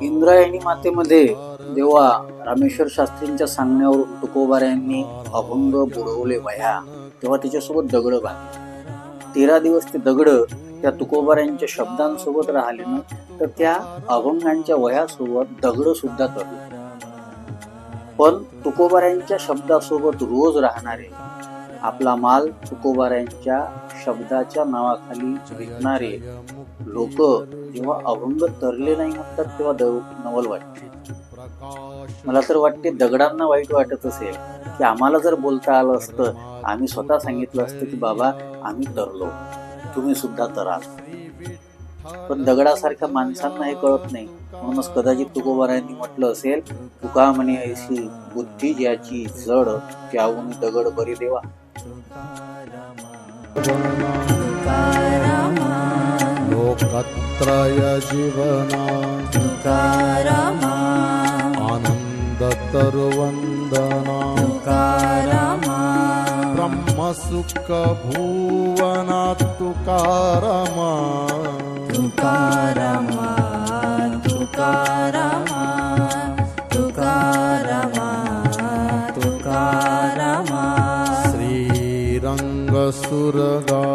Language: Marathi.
इंद्रायणी मातेमध्ये जेव्हा रामेश्वर शास्त्रींच्या सांगण्यावरून तुकोबारायांनी अभंग बुडवले वह्या, तेव्हा त्याच्यासोबत दगड बांधले. 13 दिवस ते दगड त्या तुकोबारायांच्या शब्दांसोबत राहिले ना, तर त्या अभंगांच्या वह्यासोबत दगड सुद्धा तरले. पण तुकोबारायांच्या शब्दासोबत रोज राहणारे, आपला माल तुकोबारायांच्या शब्दाच्या नावाखाली विकणारे लोक जेव्हा अभंग तरले नाही म्हणतात, तेव्हा नवल वाटते. मला तर वाटते दगडांना वाईट वाटत असेल की आम्हाला जर बोलता आलं असतं, आम्ही स्वतः सांगितलं असतं की बाबा आम्ही तरलो, तुम्ही सुद्धा तराल. पण दगडासारख्या माणसांना हे कळत नाही. म्हणूनच कदाचित तुकोबारायांनी म्हटलं असेल, तुका म्हणे ऐशी बुद्धी ज्याची जड, त्याहून दगड बरी देवा. लोकत्रय जीवना तुकारामा आनंद तरुवंदना तुकारामा ब्रह्मसुख भुवना तुकारामा तुकारामा तुकारामा तुकारामा तुकारामा श्रीरंग सुरगा